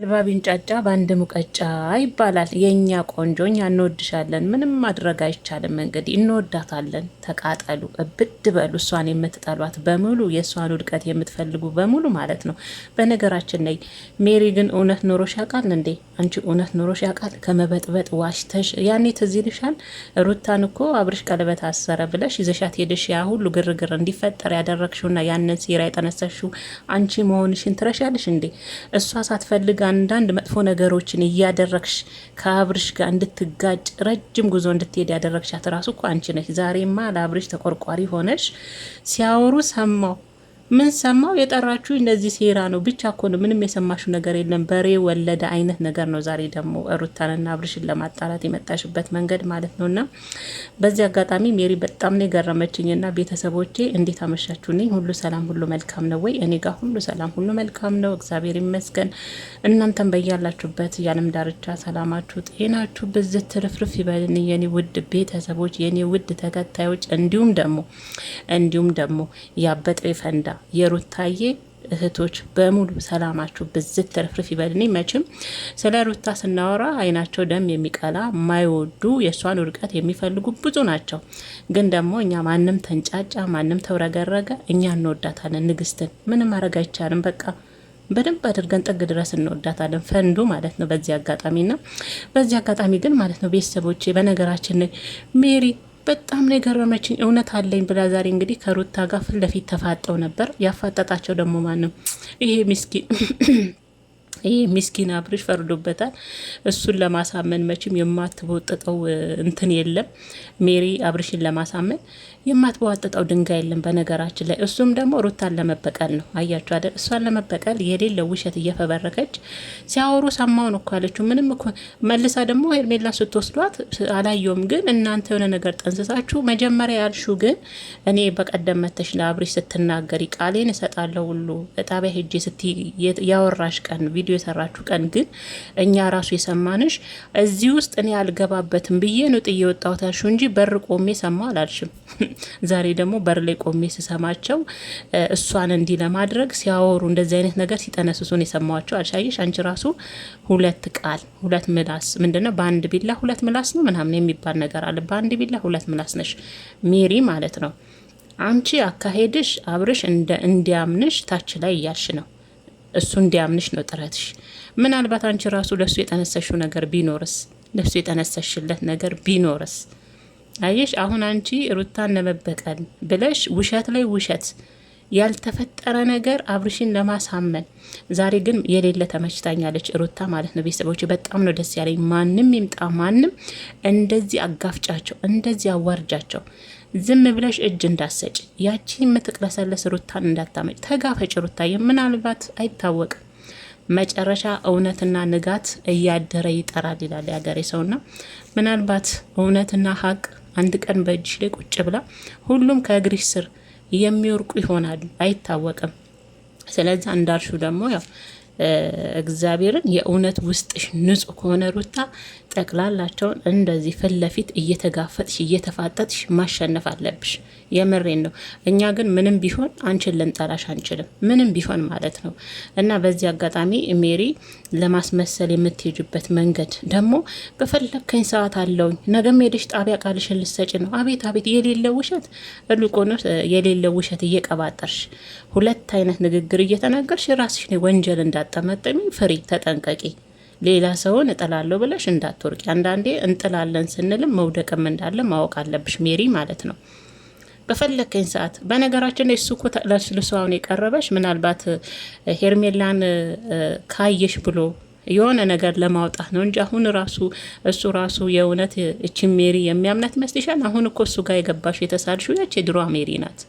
አልባ ቢንጫጫ በአንድ ሙቀጫ ይባላል። የኛ ቆንጆ እኛ እንወድሻለን። ምንም ማድረግ አይቻልም። እንግዲህ እንወዳታለን። ተቃጠሉ፣ እብድ በሉ። እሷን የምትጠሏት በሙሉ የእሷን ውድቀት የምትፈልጉ በሙሉ ማለት ነው። በነገራችን ላይ ሜሪ ግን እውነት ኖሮሽ ያውቃል እንዴ? አንቺ እውነት ኖሮሽ ያውቃል? ከመበጥበጥ ዋሽተሽ ያኔ ትዝ ይልሻል። ሩታን እኮ አብርሽ ቀለበት አሰረ ብለሽ ይዘሻት ሄደሽ ያ ሁሉ ግርግር እንዲፈጠር ያደረግሽውና ያንን ሴራ የጠነሰሽው አንቺ መሆንሽን ትረሻለሽ እንዴ? እሷ ሳትፈልግ አንዳንድ መጥፎ ነገሮችን እያደረግሽ ከአብርሽ ጋር እንድትጋጭ ረጅም ጉዞ እንድትሄድ ያደረግሻት ራሱ እኮ አንቺ ነሽ። ዛሬማ ለአብርሽ ተቆርቋሪ ሆነሽ ሲያወሩ ሰማው። ምን ሰማው? የጠራችሁ እንደዚህ ሴራ ነው ብቻ እኮ ነው። ምንም የሰማሹ ነገር የለም። በሬ ወለደ አይነት ነገር ነው። ዛሬ ደግሞ ሩታንና አብርሽን ለማጣላት የመጣሽበት መንገድ ማለት ነውና በዚህ አጋጣሚ ሜሪ በጣም ነው የገረመችኝና ቤተሰቦቼ እንዴት አመሻችሁልኝ? ሁሉ ሰላም፣ ሁሉ መልካም ነው ወይ? እኔ ጋር ሁሉ ሰላም፣ ሁሉ መልካም ነው፣ እግዚአብሔር ይመስገን። እናንተም በያላችሁበት የዓለም ዳርቻ ሰላማችሁ፣ ጤናችሁ ብዝት ትርፍርፍ ይበልን የኔ ውድ ቤተሰቦች፣ የኔ ውድ ተከታዮች እንዲሁም ደግሞ ያበጠ ፈንዳ የሩታዬ እህቶች በሙሉ ሰላማችሁ ብዝት ተረፍርፍ ይበልኝ። መቼም ስለ ሩታ ስናወራ አይናቸው ደም የሚቀላ የማይወዱ የእሷን ውድቀት የሚፈልጉ ብዙ ናቸው። ግን ደግሞ እኛ ማንም ተንጫጫ ማንም ተውረገረገ እኛ እንወዳታለን። ንግስትን ምንም ማድረግ አይቻልም። በቃ በደንብ አድርገን ጥግ ድረስ እንወዳታለን። ፈንዱ ማለት ነው። በዚህ አጋጣሚ ግን ማለት ነው ቤተሰቦቼ፣ በነገራችን ሜሪ በጣም ነው የገረመችኝ። እውነት አለኝ ብላ ዛሬ እንግዲህ ከሩታ ጋር ፊት ለፊት ተፋጠው ነበር። ያፋጠጣቸው ደግሞ ማን ነው? ይሄ ሚስኪን አብርሽ ፈርዶበታል። እሱን ለማሳመን መቼም የማትቦጥጠው እንትን የለም። ሜሪ አብርሽን ለማሳመን የማትበዋጥጠው ድንጋይ የለም በነገራችን ላይ። እሱም ደግሞ ሩታን ለመበቀል ነው። አያችሁ አይደል? እሷን ለመበቀል የሌለ ውሸት እየፈበረከች ሲያወሩ ሰማው ነው እኮ አለችው። ምንም እኮ መልሳ ደግሞ ሄርሜላ ስትወስዷት አላየውም። ግን እናንተ የሆነ ነገር ጠንስሳችሁ መጀመሪያ ያልሹ ግን እኔ በቀደም መተሽ ለአብርሽ ስትናገሪ ቃሌን እሰጣለሁ ሁሉ ጣቢያ ሄጄ ያወራሽ ቀን ቪዲዮ የሰራችሁ ቀን ግን እኛ ራሱ የሰማንሽ እዚህ ውስጥ እኔ አልገባበትም ብዬ ነው ጥዬ ወጣሁት ያልሽው እንጂ በር ቆሜ ሰማሁ አላልሽም። ዛሬ ደግሞ በር ላይ ቆሜ ስሰማቸው እሷን እንዲህ ለማድረግ ሲያወሩ እንደዚህ አይነት ነገር ሲጠነስሱን የሰማዋቸው አልሻየሽ? አንቺ ራሱ ሁለት ምላስ ምንድነው? በአንድ ቢላ ሁለት ምላስ ነው ምናምን የሚባል ነገር አለ። በአንድ ቢላ ሁለት ምላስ ነሽ ሜሪ ማለት ነው። አንቺ አካሄድሽ አብርሽ እንዲያምንሽ ታች ላይ እያልሽ ነው። እሱ እንዲያምንሽ ነው ጥረትሽ። ምናልባት አንቺ ራሱ ለሱ የጠነሰሽው ነገር ቢኖርስ፣ ለሱ የጠነሰሽለት ነገር ቢኖርስ? አየሽ፣ አሁን አንቺ ሩታን ለመበቀል ብለሽ ውሸት ላይ ውሸት፣ ያልተፈጠረ ነገር አብርሽን ለማሳመን። ዛሬ ግን የሌለ ተመችታኛለች ሩታ ማለት ነው። ቤተሰቦች በጣም ነው ደስ ያለኝ። ማንም ይምጣ ማንም እንደዚህ አጋፍጫቸው፣ እንደዚህ አዋርጃቸው። ዝም ብለሽ እጅ እንዳሰጭ ያቺ የምትቅለሰለስ ሩታን እንዳታመጭ። ተጋፈጭ ሩታዬ። ምናልባት አይታወቅም መጨረሻ እውነትና ንጋት እያደረ ይጠራል ይላል የሀገሬ ሰውና ምናልባት እውነትና ሀቅ አንድ ቀን በእጅሽ ላይ ቁጭ ብላ ሁሉም ከእግርሽ ስር የሚወርቁ ይሆናሉ። አይታወቅም። ስለዚህ እንዳልሹ ደግሞ ያው እግዚአብሔርን የእውነት ውስጥሽ ንጹህ ከሆነ ሩታ ጠቅላላቸውን እንደዚህ ፊት ለፊት እየተጋፈጥሽ እየተፋጠጥሽ ማሸነፍ አለብሽ። የምሬን ነው። እኛ ግን ምንም ቢሆን አንቺን ልንጠላሽ አንችልም፣ ምንም ቢሆን ማለት ነው። እና በዚህ አጋጣሚ ሜሪ ለማስመሰል የምትሄጅበት መንገድ ደግሞ በፈለከኝ ሰዓት አለውኝ ነገም ሄደሽ ጣቢያ ቃልሽን ልሰጭ ነው። አቤት አቤት! የሌለ ውሸት እልቆኖ የሌለ ውሸት እየቀባጠርሽ ሁለት አይነት ንግግር እየተናገርሽ ራስሽ ነው ወንጀል እንዳጠመጠሚ ፍሪ፣ ተጠንቀቂ። ሌላ ሰውን እጥላለሁ ብለሽ እንዳትወርቂ። አንዳንዴ እንጥላለን ስንልም መውደቅም እንዳለ ማወቅ አለብሽ ሜሪ ማለት ነው። በፈለከኝ ሰዓት። በነገራችን ላይ እሱ እኮ ለስልሷን የቀረበሽ ምናልባት ሄርሜላን ካየሽ ብሎ የሆነ ነገር ለማውጣት ነው እንጂ አሁን እሱ ራሱ የእውነት እቺ ሜሪ የሚያምናት ይመስልሻል? አሁን እኮ እሱ ጋር የገባሽ የተሳልሽው ያቺ የድሮ ሜሪ ናት።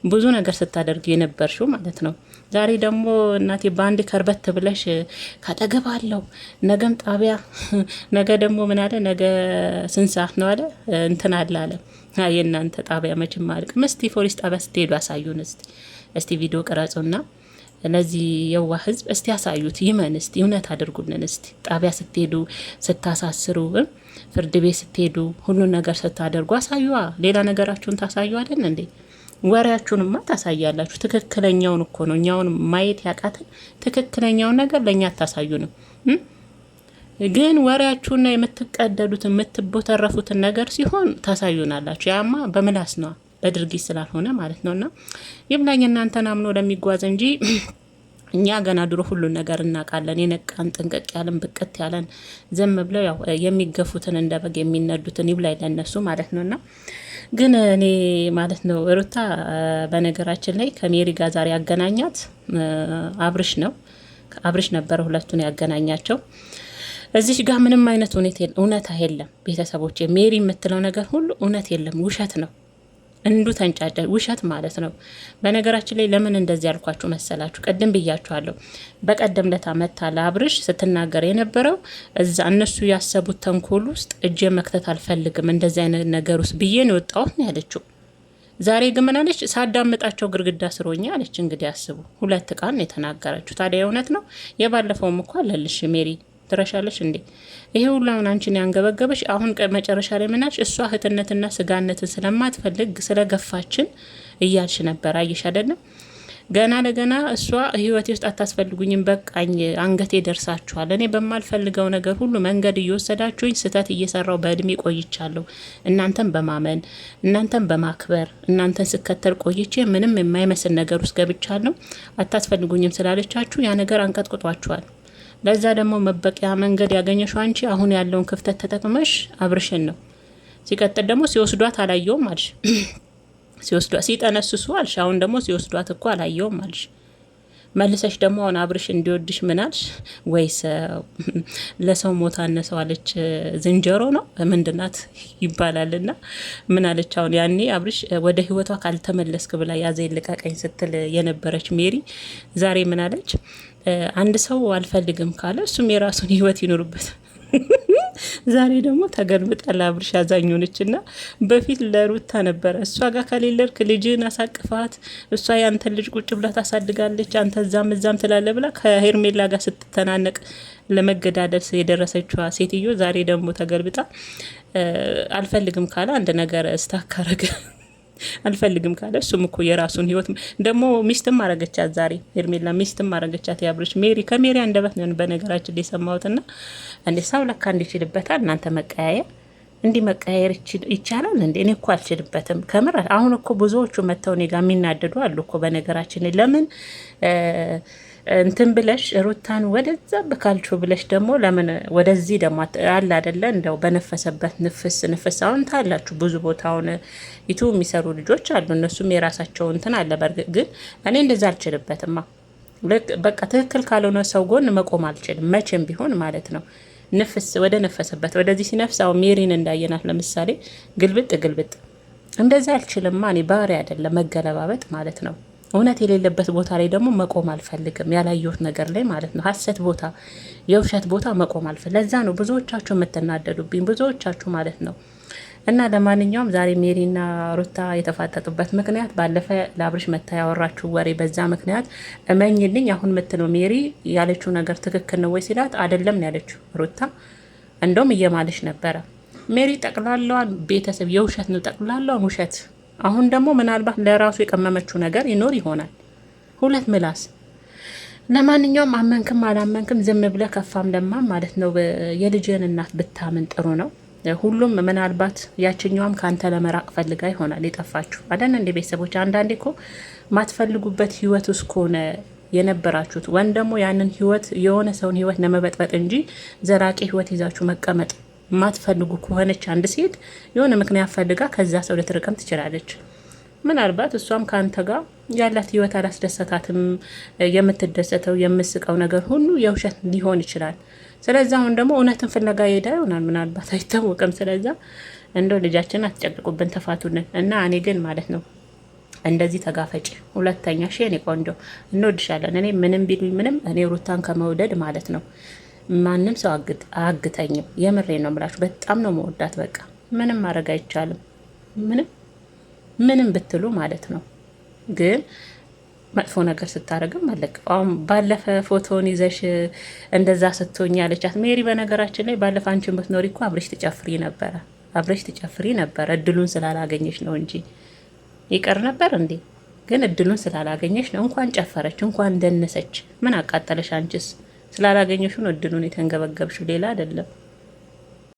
ብዙ ነገር ስታደርግ የነበርሽው ማለት ነው። ዛሬ ደግሞ እናቴ በአንድ ከርበት ብለሽ ካጠገባለሁ ነገም ጣቢያ ነገ ደግሞ ምን አለ ነገ ስንት ሰዓት ነው አለ እንትን አለ የእናንተ ጣቢያ መቼም ማልቅ። እስቲ ፖሊስ ጣቢያ ስትሄዱ አሳዩን። እስቲ ቪዲዮ ቅረጹና ለዚህ የዋ ህዝብ እስቲ ያሳዩት። ይመን እስቲ እውነት አድርጉልን። እስቲ ጣቢያ ስትሄዱ ስታሳስሩ፣ ፍርድ ቤት ስትሄዱ ሁሉን ነገር ስታደርጉ አሳዩዋ። ሌላ ነገራችሁን ታሳዩ አይደል እንዴ? ወሬያችሁንማ ታሳያላችሁ። ትክክለኛውን እኮ ነው እኛውን ማየት ያቃተን። ትክክለኛውን ነገር ለእኛ አታሳዩንም። ግን ወሬያችሁና የምትቀደዱት የምትቦተረፉትን ነገር ሲሆን ታሳዩናላችሁ። ያማ በምላስ ነው በድርጊት ስላልሆነ ማለት ነውና ይብላኝ እናንተን አምኖ ለሚጓዝ እንጂ እኛ ገና ድሮ ሁሉን ነገር እናውቃለን። የነቃን ጥንቅቅ ያለን ብቅት ያለን ዘም ብለው ያው የሚገፉትን እንደ በግ የሚነዱትን ይብላኝ ለነሱ ማለት ነውና ግን እኔ ማለት ነው ሩታ በነገራችን ላይ ከሜሪ ጋር ዛሬ ያገናኛት አብርሽ ነው። አብርሽ ነበረ ሁለቱን ያገናኛቸው። እዚህ ጋር ምንም አይነት እውነት የለም ቤተሰቦች። ሜሪ የምትለው ነገር ሁሉ እውነት የለም፣ ውሸት ነው። እንዱ ተንጫጫ ውሸት ማለት ነው። በነገራችን ላይ ለምን እንደዚህ ያልኳችሁ መሰላችሁ? ቅድም ብያችኋለሁ። በቀደም ለታ መታ ለአብርሽ ስትናገር የነበረው እዛ እነሱ ያሰቡት ተንኮል ውስጥ እጄ መክተት አልፈልግም እንደዚህ አይነት ነገር ውስጥ ብዬ ነው የወጣሁት ነው ያለችው። ዛሬ ግን ምን አለች? ሳዳምጣቸው ግርግዳ ስሮኛ አለች። እንግዲህ አስቡ፣ 2 ቃል የተናገረችው። ታዲያ እውነት ነው። የባለፈውም እኮ አለልሽ ሜሪ ትረሻለሽ እንዴ? ይሄ ሁሉ አሁን አንቺን ያንገበገበሽ አሁን መጨረሻ ላይ ምናልሽ እሷ እህትነትና ስጋነትን ስለማትፈልግ ስለገፋችን እያልሽ ነበር። አየሽ አይደለም? ገና ለገና እሷ ህይወቴ ውስጥ አታስፈልጉኝም፣ በቃኝ፣ አንገቴ ደርሳችኋል፣ እኔ በማልፈልገው ነገር ሁሉ መንገድ እየወሰዳችሁኝ ስህተት እየሰራው በእድሜ ቆይቻለሁ፣ እናንተን በማመን እናንተን በማክበር እናንተን ስከተል ቆይቼ ምንም የማይመስል ነገር ውስጥ ገብቻለሁ፣ አታስፈልጉኝም ስላለቻችሁ ያ ነገር አንቀጥቅጧችኋል። ለዛ ደግሞ መበቂያ መንገድ ያገኘሽው አንቺ አሁን ያለውን ክፍተት ተጠቅመሽ አብርሽን ነው። ሲቀጥል ደግሞ ሲወስዷት አላየውም አልሽ። ሲወስዷት ሲጠነስሱ አልሽ። አሁን ደግሞ ሲወስዷት እኮ አላየውም አልሽ። መልሰሽ ደግሞ አሁን አብርሽ እንዲወድሽ ምናልሽ? ወይስ ለሰው ሞታ አነሰው አለች ዝንጀሮ ነው ምንድናት ይባላልና ምን አለች? አሁን ያኔ አብርሽ ወደ ህይወቷ ካልተመለስክ ብላ ያዘ ልቀቀኝ ስትል የነበረች ሜሪ ዛሬ ምን አለች? አንድ ሰው አልፈልግም ካለ እሱም የራሱን ህይወት ይኖርበት። ዛሬ ደግሞ ተገልብጣ ለአብርሽ አዛኞነችና በፊት ለሩታ ነበረ እሷ ጋር ከሌለርክ ልጅን አሳቅፋት፣ እሷ ያንተን ልጅ ቁጭ ብላ ታሳድጋለች፣ አንተ እዛም ትላለ ብላ ከሄርሜላ ጋር ስትተናነቅ ለመገዳደል የደረሰችዋ ሴትዮ ዛሬ ደግሞ ተገልብጣ አልፈልግም ካለ አንድ ነገር ስታካረገ አልፈልግም ካለ እሱም እኮ የራሱን ህይወት ደግሞ ሚስትም አረገቻት። ዛሬ ሄርሜላ ሚስትም አረገቻት ያብርሽ። ሜሪ ከሜሪ አንደበት ነው በነገራችን ላይ ሰማሁትና እንዴ ሰው ለካ እንዲችልበታል። እናንተ መቀያየር እንዲህ መቀያየር ይቻላል እንዴ? እኔ እኮ አልችልበትም ከምር። አሁን እኮ ብዙዎቹ መተው እኔ ጋር የሚናደዱ አሉ እኮ በነገራችን ላይ ለምን እንትን ብለሽ ሩታን ወደዛ በካልቾ ብለሽ ደግሞ ለምን ወደዚህ ደግሞ አለ አይደለ? እንደው በነፈሰበት ንፍስ አሁን ታላችሁ ብዙ ቦታውን ይቱ የሚሰሩ ልጆች አሉ። እነሱም የራሳቸው እንትን አለ። በርግጥ ግን እኔ እንደዛ አልችልበትማ። በቃ ትክክል ካልሆነ ሰው ጎን መቆም አልችልም መቼም ቢሆን ማለት ነው። ንፍስ ወደ ነፈሰበት ወደዚህ ሲነፍስ አሁን ሜሪን እንዳየናት ለምሳሌ ግልብጥ እንደዛ አልችልማ። እኔ ባህሪ አይደለም መገለባበጥ ማለት ነው። እውነት የሌለበት ቦታ ላይ ደግሞ መቆም አልፈልግም። ያላየሁት ነገር ላይ ማለት ነው። ሀሰት ቦታ፣ የውሸት ቦታ መቆም አልፈልግም። ለዛ ነው ብዙዎቻችሁ የምትናደዱብኝ ብዙዎቻችሁ ማለት ነው። እና ለማንኛውም ዛሬ ሜሪና ሩታ የተፋጠጡበት ምክንያት ባለፈ ለአብርሽ መታ ያወራችሁ ወሬ በዛ ምክንያት እመኝልኝ። አሁን ምትለው ሜሪ ያለችው ነገር ትክክል ነው ወይ ሲላት አይደለም ያለችው ሩታ። እንደውም እየማለች ነበረ ሜሪ። ጠቅላላዋን ቤተሰብ የውሸት ነው፣ ጠቅላላዋን ውሸት። አሁን ደግሞ ምናልባት ለራሱ የቀመመችው ነገር ይኖር ይሆናል። 2 ምላስ። ለማንኛውም አመንክም አላመንክም ዝም ብለ ከፋም ለማም ማለት ነው የልጅን እናት ብታምን ጥሩ ነው። ሁሉም ምናልባት ያችኛዋም ካንተ ለመራቅ ፈልጋ ይሆናል የጠፋችሁ አይደል እንደ ቤተሰቦች። አንዳንዴ እኮ ማትፈልጉበት ህይወት ውስጥ ከሆነ የነበራችሁት ወን ደግሞ ያንን ህይወት የሆነ ሰውን ህይወት ለመበጥበጥ እንጂ ዘላቂ ህይወት ይዛችሁ መቀመጥ ማትፈልጉ ከሆነች አንድ ሴት የሆነ ምክንያት ፈልጋ ከዛ ሰው ልትርቅም ትችላለች። ምናልባት እሷም ካንተ ጋር ያላት ህይወት አላስደሰታትም። የምትደሰተው የምስቀው ነገር ሁሉ የውሸት ሊሆን ይችላል። ስለዚህ አሁን ደግሞ እውነትን ፍለጋ ሄዳ ይሆናል ምናልባት አይታወቅም። ስለዚህ እንደው ልጃችን አትጨቅቁብን፣ ተፋቱልን እና እኔ ግን ማለት ነው እንደዚህ ተጋፈጭ። ሁለተኛ እኔ ቆንጆ እንወድሻለን። እኔ ምንም ቢሉኝ ምንም እኔ ሩታን ከመውደድ ማለት ነው ማንም ሰው አግተኝም። የምሬ ነው የምላችሁ። በጣም ነው መወዳት። በቃ ምንም ማድረግ አይቻልም። ምንም ብትሉ ማለት ነው። ግን መጥፎ ነገር ስታደርግም አለቅም። አሁን ባለፈ ፎቶን ይዘሽ እንደዛ ስትሆኝ ያለቻት ሜሪ። በነገራችን ላይ ባለፈ አንቺን ብትኖሪ እኮ አብረሽ ትጨፍሪ ነበረ። እድሉን ስላላገኘሽ ነው እንጂ ይቀር ነበር እንዴ? ግን እድሉን ስላላገኘች ነው። እንኳን ጨፈረች፣ እንኳን ደነሰች። ምን አቃጠለሽ? አንቺስ ስላላገኘሽ ነው እድሉን የተንገበገብሽው፣ ሌላ አይደለም።